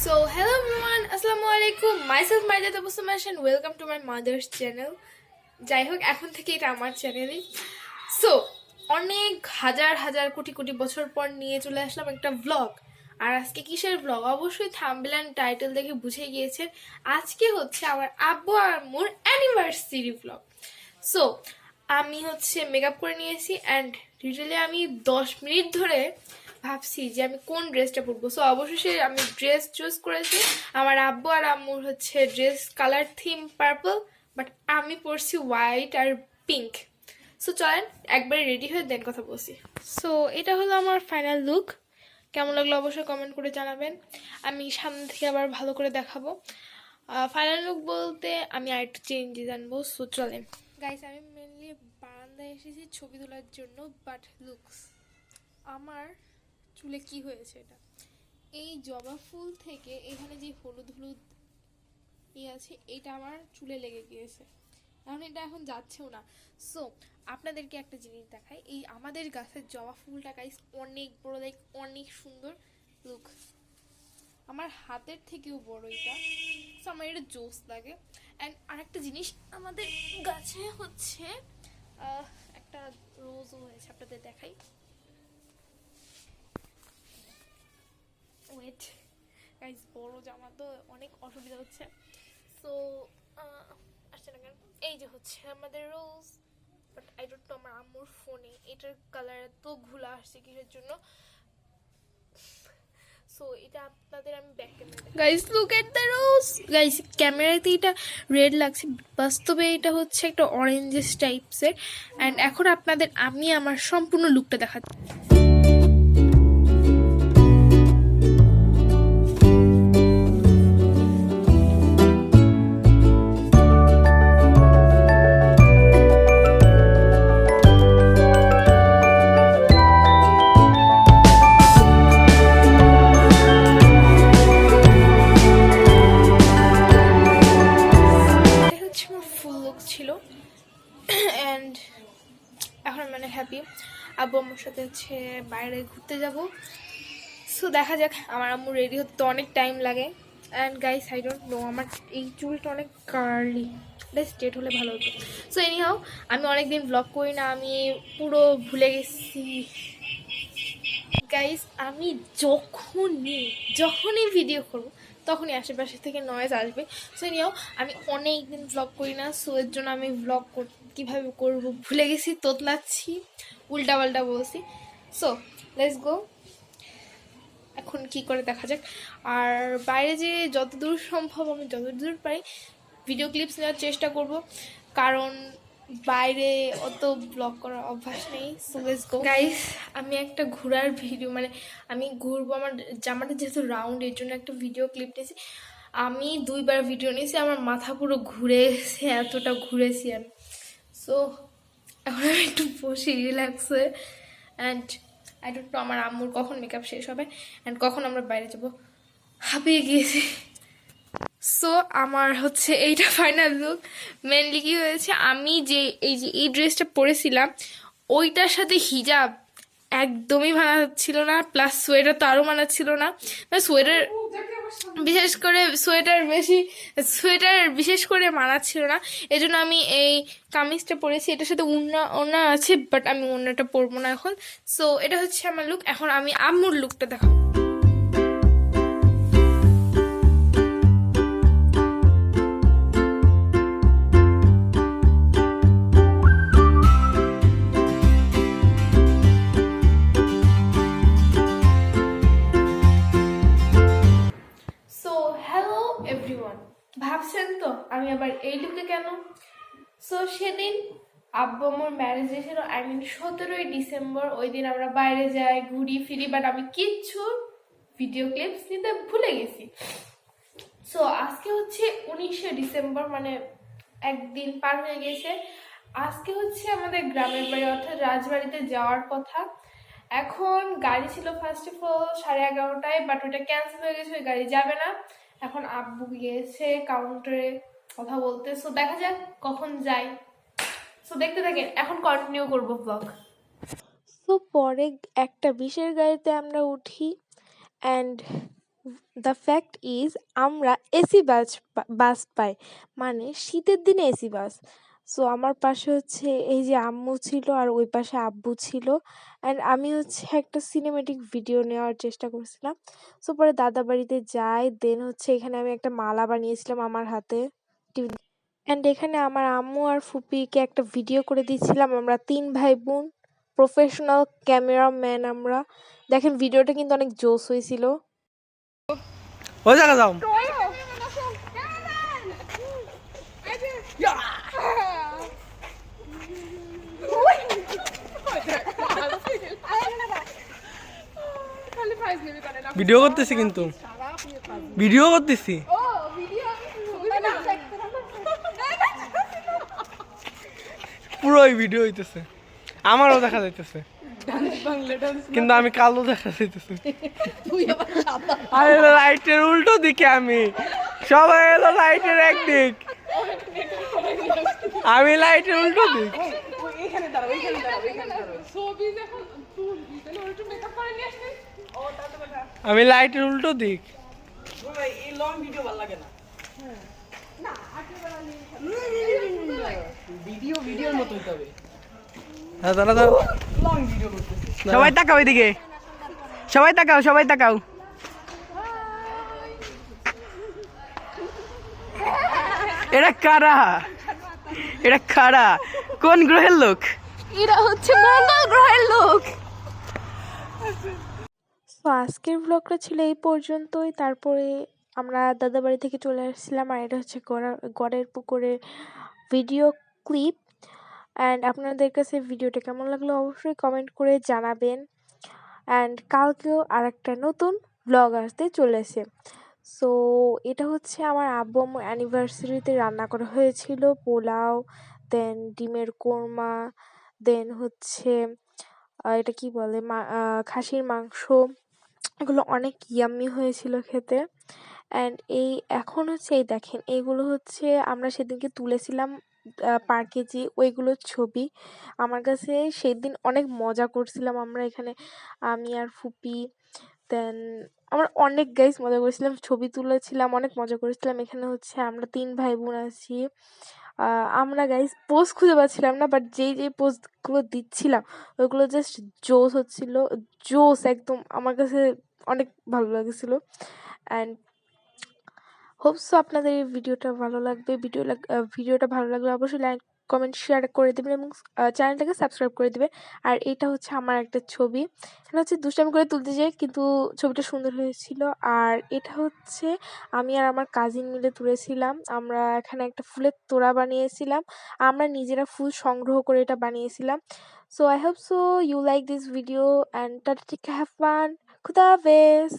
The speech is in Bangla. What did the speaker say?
So hello everyone, Assalamu alaikum. Myself Marjat Abu Sumash and welcome to my mother's channel. যাই হোক এখন থেকে এটা আমার চ্যানেলই। সো অনেক হাজার হাজার কোটি কোটি বছর পর নিয়ে চলে আসলাম একটা ব্লগ। আর আজকে কিসের ব্লগ? অবশ্যই থাম্বনেল এন্ড টাইটেল দেখে বুঝে গিয়েছেন আজকে হচ্ছে আমার আব্বু আর আম্মুর অ্যানিভার্সারি ব্লগ। সো আমি হচ্ছে মেকআপ করে নিয়েছি অ্যান্ড লিটারালি আমি 10 মিনিট ধরে ভাবছি যে আমি কোন ড্রেসটা পরবো। সো অবশেষে আমি ড্রেস চুজ করেছি। আমার আব্বু আর আম্মুর হচ্ছে dress colour theme purple, but আমি পরছি হোয়াইট আর পিঙ্ক। সো চলেন একবারে রেডি হয়ে দেন কথা বলছি। সো এটা হলো আমার ফাইনাল লুক। কেমন লাগলো অবশ্যই কমেন্ট করে জানাবেন। আমি সামনে থেকে আবার ভালো করে দেখাবো। ফাইনাল লুক বলতে আমি আর একটু চেঞ্জে জানবো। সো চলেন গাইস, আমি মেনলি বারান্দায় এসেছি ছবি তোলার জন্য, বাট লুকস আমার চুলে কি হয়েছে। এটা এই জবা ফুল থেকে এখানে যে হলুদ হলুদ আছে এটা আমার চুলে লেগে গিয়েছে, এটা এখন যাচ্ছেও না। সো আপনাদেরকে একটা জিনিস দেখাই, এই আমাদের গাছের জবা ফুলটা গাইস অনেক বড়, লাইক অনেক সুন্দর লুক, আমার হাতের থেকেও বড় এটা। সো আমার এটা জোস লাগে। অ্যান্ড আরেকটা জিনিস, আমাদের গাছে হচ্ছে একটা রোজও হয়েছে, আপনাদের দেখাই। ওয়েট গাইস, বড় জামা তো অনেক অসুবিধা হচ্ছে। সো আসছে না কেন, এই যে হচ্ছে আমাদের রোজ, বাট আই ডোন্ট নো আমার আম্মুর ফোনে এটার কালার এত ঘোলা আসছে কিসের জন্য। সো এটা আপনাদের আমি back camera, guys look at the rose. Guys ক্যামেরাতে এটা রেড লাগছে, বাস্তবে এটা হচ্ছে একটা অরেঞ্জেস টাইপসের। অ্যান্ড এখন আপনাদের আমি আমার সম্পূর্ণ লুকটা দেখাচ্ছি। ছিল অ্যান্ড এখন মানে হ্যাপি। আব্বু আম্মুর সাথে হচ্ছে বাইরে ঘুরতে যাব। সো দেখা যাক, আমার আম্মু রেডি হতে তো অনেক টাইম লাগে। And guys I don't know, আমার এই চুলটা অনেক কার্লি, এটা স্ট্রেট হলে ভালো হতো। সো এনিহাও আমি অনেকদিন ব্লগ করি না, আমি পুরো ভুলে গেছি গাইস। আমি যখনই ভিডিও করবো তখনই আশেপাশে থেকে নয়েজ আসবে। সো নিয়েও আমি অনেক দিন ব্লগ করি না, সো এর জন্য আমি ব্লগ কীভাবে করব ভুলে গেছি, তোতলাচ্ছি, উল্টাপাল্টা বলছি। সো লেটস গো, এখন কি করে দেখা যাক। আর বাইরে যে যতদূর সম্ভব আমি যতদূর পারি ভিডিও ক্লিপস নেওয়ার চেষ্টা করব, কারণ বাইরে অত ব্লগ করার অভ্যাস নেই। সো লেটস গো গাইস, আমি একটা ঘোরার ভিডিও, মানে আমি ঘুরবো, আমার জামাটা যেহেতু রাউন্ড এর জন্য একটা ভিডিও ক্লিপ নিয়েছি। আমি 2বার ভিডিও নিয়েছি, আমার মাথা পুরো ঘুরে এসে এতটা ঘুরেছি আমি। সো এখন আমি একটু বসি রিল্যাক্স হয়ে। অ্যান্ড আই ডোন্ট নো আমার আম্মুর কখন মেকআপ শেষ হবে অ্যান্ড কখন আমরা বাইরে যাবো, হাঁপিয়ে গিয়েছি। সো আমার হচ্ছে এইটা ফাইনাল লুক। মেনলি কি হয়েছে, আমি যে এই ড্রেসটা পরেছিলাম ওইটার সাথে হিজাব একদমই মানাচ্ছিল না, প্লাস সোয়েটার তো আরও মানাচ্ছিল না। সোয়েটার বিশেষ করে মানাচ্ছিল না, এই জন্য আমি এই কামিজটা পরেছি। এটার সাথে ওড়না আছে, বাট আমি ওড়নাটা পরবো না এখন। সো এটা হচ্ছে আমার লুক। এখন আমি আম্মুর লুকটা দেখাবো। ভাবছেন তো আমি আবার এই লুকে কেন? সো সেদিন আব্বু আমার ম্যারেজ ছিল, 17ই ডিসেম্বর। ওই দিন আমরা বাইরে যাই, ঘুরি ফিরি, বাট আমি কিচ্ছু ভিডিও ক্লিপস নিতে ভুলে গেছি। সো আজকে হচ্ছে 19শে ডিসেম্বর, মানে একদিন পার হয়ে গেছে। আজকে হচ্ছে আমাদের গ্রামের বাড়ি অর্থাৎ রাজবাড়িতে যাওয়ার কথা। এখন গাড়ি ছিল ফার্স্ট অফ অল 11:30টায়, বাট ওটা ক্যান্সেল হয়ে গেছে, ওই গাড়ি যাবে না। এখন আব্বু গিয়েছে কাউন্টারে কথা বলতে। সো দেখা যাক কখন যাই। সো দেখতে থাকেন, এখন কন্টিনিউ করবো ব্লগ। সো পরে একটা বিশের গাড়িতে আমরা উঠি অ্যান্ড দ্য ফ্যাক্ট ইজ আমরা এসি বাস পাই, মানে শীতের দিনে এসি বাস। সো আমার পাশে হচ্ছে এই যে আম্মু ছিল আর ওই পাশে আব্বু ছিল, অ্যান্ড আমি হচ্ছে একটা সিনেমেটিক ভিডিও নেওয়ার চেষ্টা করছিলাম। সো পরে দাদা বাড়িতে যাই, দেন হচ্ছে এখানে আমি একটা মালা বানিয়েছিলাম আমার হাতে, অ্যান্ড এখানে আমার আম্মু আর ফুপিকে একটা ভিডিও করে দিচ্ছিলাম। আমরা ৩ ভাই বোন, প্রফেশনাল ক্যামেরাম্যান আমরা। দেখেন ভিডিওটা কিন্তু অনেক জোশ হয়েছিল। ওই জায়গা যাও। ভিডিও করতেছি, কিন্তু ভিডিও করতেছি। পুরোই ভিডিও হইতেছে, আমারও দেখা যাইতেছে, কিন্তু আমি কালো দেখা যাইতেছে। আরে লাইটের উল্টো দিকে আমি, সবাই এলো লাইটের একদিক, আমি লাইটের উল্টো দিক। আমি লাইটের উল্টো দিক। সবাই তাকাও এদিকে, সবাই তাকাও, সবাই তাকাও। এটা কারা? এটা কারা? কোন গ্রহের লোক? এরা হচ্ছে মঙ্গল গ্রহের লোক। তো আজকের ব্লগটা ছিল এই পর্যন্তই। তারপরে আমরা দাদা বাড়ি থেকে চলে আসছিলাম, আর এটা হচ্ছে গড়ের পুকুরের ভিডিও ক্লিপ। অ্যান্ড আপনাদের কাছে ভিডিওটা কেমন লাগলো অবশ্যই কমেন্ট করে জানাবেন। অ্যান্ড কালকেও আর একটা নতুন ব্লগ আসতে চলেছে। সো এটা হচ্ছে আমার আব্বু আম্মুর অ্যানিভার্সারিতে রান্না করা হয়েছিল পোলাও, দেন ডিমের কোরমা, দেন হচ্ছে এটা কি বলে খাসির মাংস। এগুলো অনেক ইয়াম্মি হয়েছিল খেতে। অ্যান্ড এখন হচ্ছে এই দেখেন, এইগুলো হচ্ছে আমরা সেদিনকে তুলেছিলাম পার্কে, যে ওইগুলোর ছবি। আমার কাছে সেদিন অনেক মজা করছিলাম আমরা এখানে, আমি আর ফুপি, দেন আমরা অনেক গাইস মজা করেছিলাম, ছবি তুলেছিলাম, অনেক মজা করেছিলাম। এখানে হচ্ছে আমরা ৩ ভাই বোন আছি। আমরা গাইস পোজ খুঁজে পাচ্ছিলাম না, বাট যেই পোজগুলো দিচ্ছিলাম ওইগুলো জাস্ট জোশ হচ্ছিল, জোশ একদম। আমার কাছে অনেক ভালো লাগছিল। অ্যান্ড হোপসো আপনাদের এই ভিডিওটা ভালো লাগবে। ভিডিওটা ভালো লাগলে অবশ্যই লাইক কমেন্ট শেয়ার করে দেবেন এবং চ্যানেলটাকে সাবস্ক্রাইব করে দেবেন। আর এটা হচ্ছে আমার একটা ছবি, এটা হচ্ছে দুষ্টামি করে তুলতে যাই, কিন্তু ছবিটা সুন্দর হয়েছিল। আর এটা হচ্ছে আমি আর আমার কাজিন মিলে তুলেছিলাম। আমরা এখানে একটা ফুলের তোড়া বানিয়েছিলাম, আমরা নিজেরা ফুল সংগ্রহ করে এটা বানিয়েছিলাম। So I hope so you like this video and tata, take care, have fun, খুদা হাফেজ।